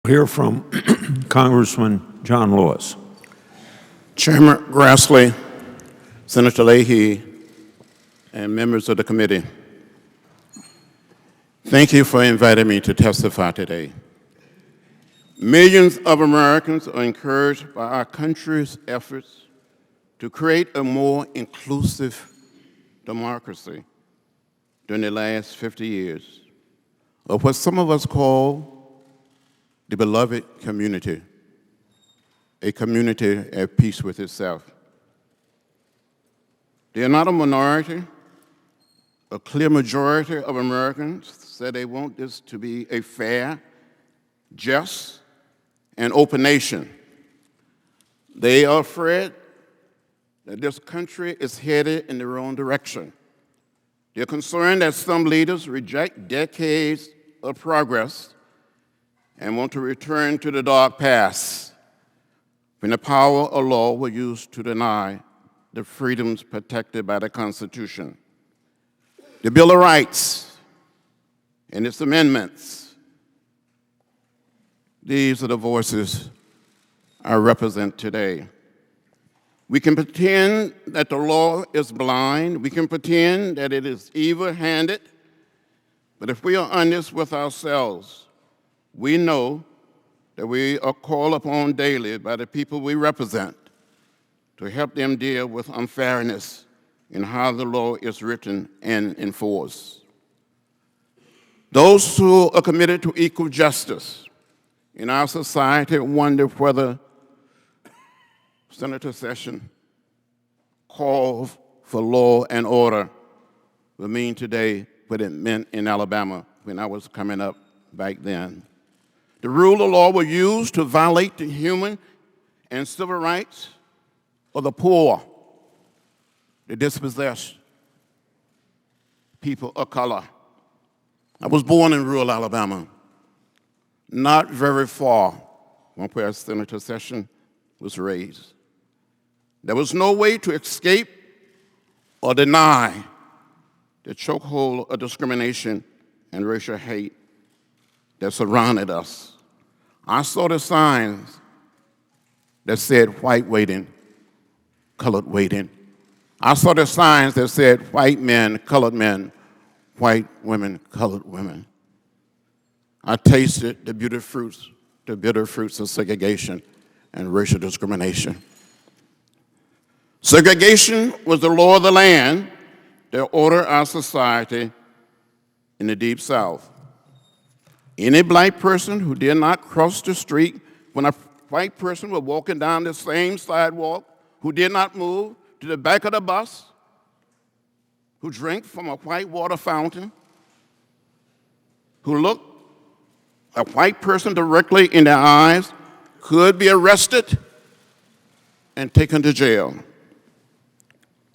Hear from Congressman John Lewis. Chairman Grassley, Senator Leahy, and members of the committee, thank you for inviting me to testify today. Millions of Americans are encouraged by our country's efforts to create a more inclusive democracy during the last 50 years of what some of us call the beloved community, a community at peace with itself. They are not a minority. A clear majority of Americans say they want this to be a fair, just, and open nation. They are afraid that this country is headed in the wrong direction. They're concerned that some leaders reject decades of progress and want to return to the dark past when the power of law was used to deny the freedoms protected by the Constitution. The Bill of Rights and its amendments, these are the voices I represent today. We can pretend that the law is blind. We can pretend that it is evil-handed. But if we are honest with ourselves, we know that we are called upon daily by the people we represent to help them deal with unfairness in how the law is written and enforced. Those who are committed to equal justice in our society wonder whether Senator Sessions' call for law and order will mean today what it meant in Alabama when I was coming up back then. The rule of law was used to violate the human and civil rights of the poor, the dispossessed, people of color. I was born in rural Alabama, not very far from where Senator Sessions was raised. There was no way to escape or deny the chokehold of discrimination and racial hate that surrounded us. I saw the signs that said white waiting, colored waiting. I saw the signs that said white men, white women, colored women. I tasted the bitter fruits of segregation and racial discrimination. Segregation was the law of the land that ordered our society in the Deep South. Any black person who did not cross the street when a white person was walking down the same sidewalk, who did not move to the back of the bus, who drank from a white water fountain, who looked a white person directly in their eyes, could be arrested and taken to jail.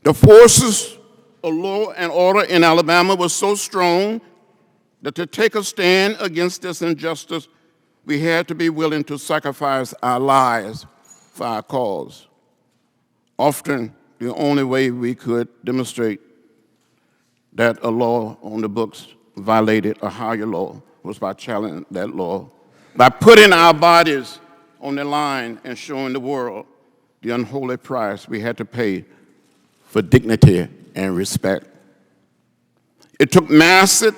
The forces of law and order in Alabama were so strong that to take a stand against this injustice, we had to be willing to sacrifice our lives for our cause. Often, the only way we could demonstrate that a law on the books violated a higher law was by challenging that law, by putting our bodies on the line and showing the world the unholy price we had to pay for dignity and respect. It took massive,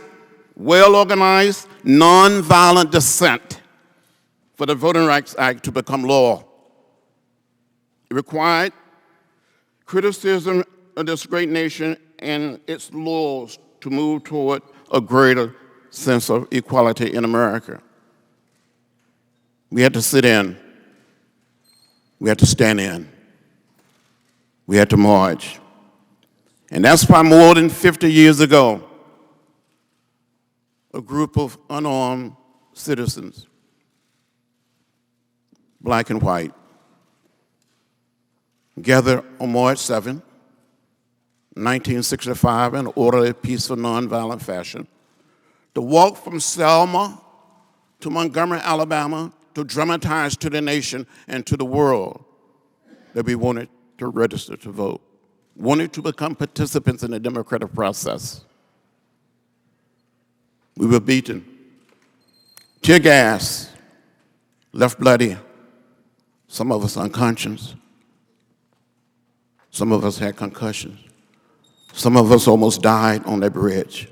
well-organized, nonviolent dissent for the Voting Rights Act to become law. It required criticism of this great nation and its laws to move toward a greater sense of equality in America. We had to sit in. We had to stand in. We had to march. And that's why more than 50 years ago, a group of unarmed citizens, black and white, gathered on March 7, 1965, in orderly, peaceful, nonviolent fashion, to walk from Selma to Montgomery, Alabama, to dramatize to the nation and to the world that we wanted to register to vote, wanted to become participants in the democratic process. We were beaten, tear gas, left bloody, some of us unconscious, some of us had concussions, some of us almost died on that bridge.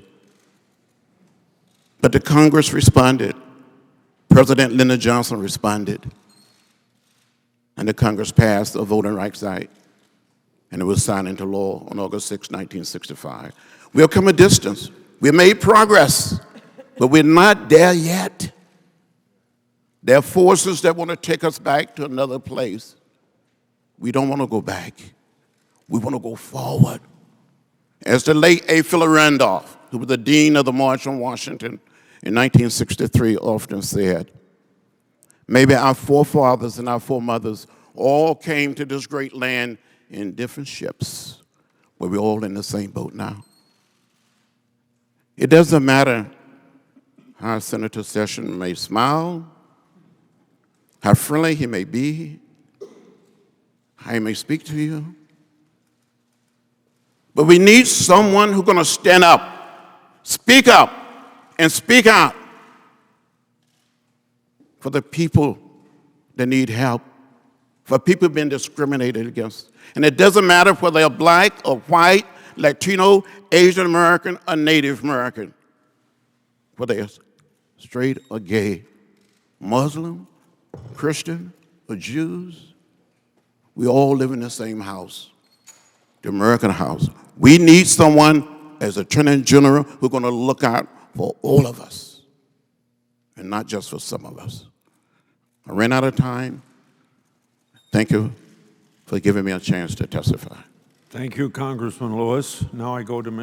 But the Congress responded. President Lyndon Johnson responded. And the Congress passed the Voting Rights Act, and it was signed into law on August 6, 1965. We have come a distance. We have made progress, but we're not there yet. There are forces that want to take us back to another place. We don't want to go back. We want to go forward. As the late A. Philip Randolph, who was the dean of the March on Washington in 1963, often said, maybe our forefathers and our foremothers all came to this great land in different ships, but we're all in the same boat now. It doesn't matter how Senator Sessions may smile, how friendly he may be, how he may speak to you, but we need someone who's going to stand up, and speak out for the people that need help, for people being discriminated against. And it doesn't matter whether they're black or white, Latino, Asian American, or Native American, whether they're straight or gay, Muslim, Christian, or Jews. We all live in the same house, the American house. We need someone as Attorney General who's going to look out for all of us and not just for some of us. I ran out of time. Thank you for giving me a chance to testify. Thank you, Congressman Lewis. Now I go to Mr.